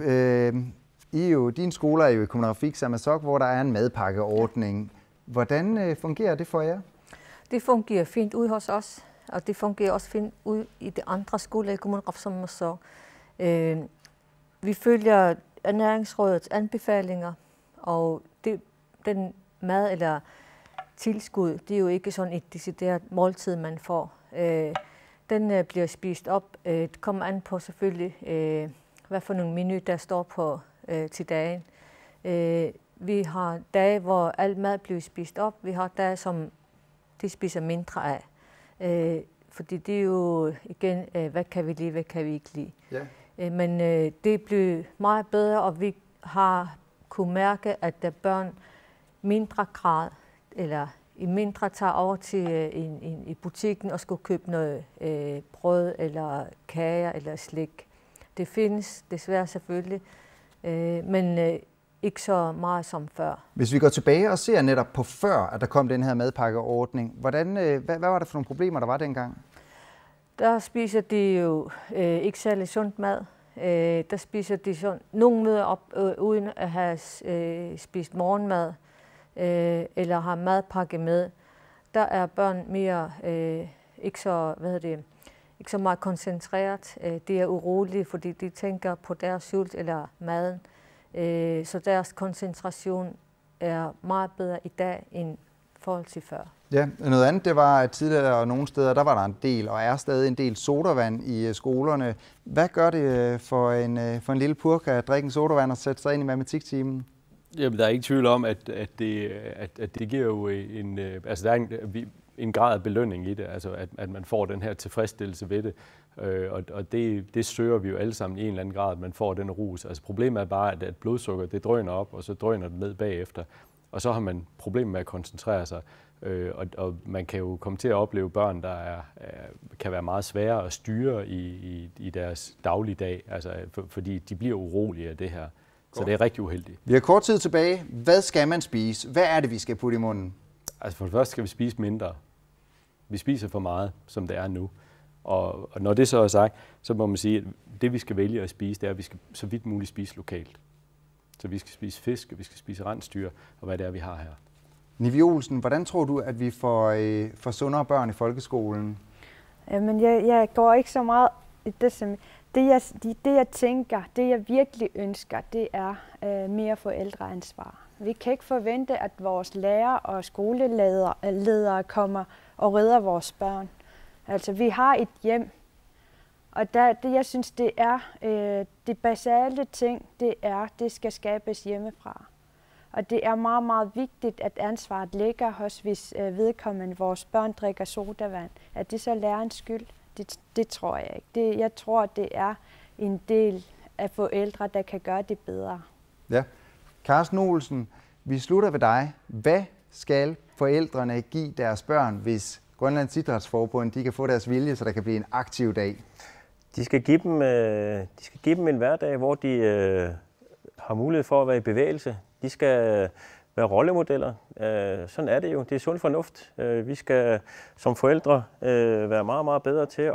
din skole er jo i Kumarafik Sammasok, hvor der er en madpakkeordning. Hvordan fungerer det for jer? Det fungerer fint ude hos os, og det fungerer også fint ude i de andre skoler i Kumarafik Sammasok. Vi følger Ernæringsrådets anbefalinger, og den mad eller tilskud, det er jo ikke sådan et decideret måltid, man får. Den bliver spist op. Det kommer an på selvfølgelig, hvad for nogle menu, der står på til dagen. Vi har dage, hvor al mad bliver spist op. Vi har dage, som de spiser mindre af. Fordi det er jo igen, hvad kan vi lide, hvad kan vi ikke lide. Ja. Men det bliver meget bedre, og vi har kunne mærke, at der børn mindre grad, eller i mindre tager over til i butikken og skulle købe noget brød eller kager eller slik. Det findes desværre selvfølgelig, men ikke så meget som før. Hvis vi går tilbage og ser netop på før, at der kom den her madpakkeordning, hvad var det for nogle problemer, der var dengang? Der spiser de jo ikke særlig sundt mad. Der spiser de sådan, nogle møder op uden at have spist morgenmad eller har madpakke med. Der er børn mere ikke så meget koncentreret. De er urolige, fordi de tænker på deres sult eller maden. Så deres koncentration er meget bedre i dag end forhold til før. Ja, noget andet, det var, at tidligere og nogle steder, der var der en del, og er stadig en del sodavand i skolerne. Hvad gør det for en lille purk at drikke en sodavand og sætte sig ind i matematiktimen? Jamen, der er ikke tvivl om, at det giver jo der er en grad af belønning i det, altså at man får den her tilfredsstillelse ved det. Og det søger vi jo alle sammen i en eller anden grad, at man får den rus. Altså problemet er bare, at blodsukker, det drøner op, og så drøner det ned bagefter. Og så har man problemer med at koncentrere sig. Og man kan jo komme til at opleve børn, der kan være meget svære at styre i deres dagligdag, altså fordi de bliver urolige af det her. Så det er rigtig uheldigt. Vi har kort tid tilbage. Hvad skal man spise? Hvad er det, vi skal putte i munden? Altså for det første skal vi spise mindre. Vi spiser for meget, som det er nu. Og når det så er sagt, så må man sige, at det vi skal vælge at spise, det er, at vi skal så vidt muligt spise lokalt. Så vi skal spise fisk, og vi skal spise rensdyr, og hvad det er, vi har her. Nivi Olsen, hvordan tror du, at vi får sundere børn i folkeskolen? Jamen, jeg går ikke så meget i det, som det jeg tænker, det jeg virkelig ønsker, det er mere forældreansvar. Vi kan ikke forvente, at vores lærere og skoleledere kommer og redder vores børn. Altså, vi har et hjem, og det jeg synes, det er det basale ting, det skal skabes hjemmefra. Og det er meget, meget vigtigt, at ansvaret ligger hos, hvis vedkommende vores børn drikker sodavand. At det så lærerens skyld, det tror jeg ikke. Jeg tror, det er en del af forældre, der kan gøre det bedre. Ja. Carsten Olsen, vi slutter ved dig. Hvad skal forældrene give deres børn, hvis Grønlands Idrætsforbund de kan få deres vilje, så der kan blive en aktiv dag? De skal give dem en hverdag, hvor de har mulighed for at være i bevægelse. De skal være rollemodeller. Sådan er det jo. Det er sund fornuft. Vi skal som forældre være meget, meget bedre til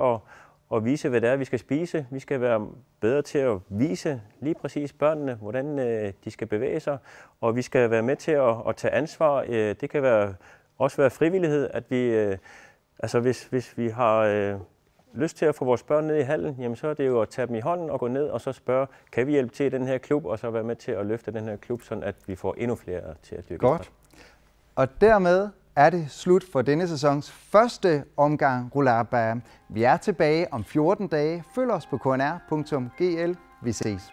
at vise, hvad det er, vi skal spise. Vi skal være bedre til at vise lige præcis børnene, hvordan de skal bevæge sig. Og vi skal være med til at tage ansvar. Det kan også være frivillighed, at vi, hvis vi har lyst til at få vores børn ned i hallen, jamen så er det jo at tage dem i hånden og gå ned og så spørge, kan vi hjælpe til i den her klub, og så være med til at løfte den her klub, sådan at vi får endnu flere til at dyrke. Godt. Og dermed er det slut for denne sæsons første omgang Rulaba. Vi er tilbage om 14 dage. Følg os på knr.gl. Vi ses.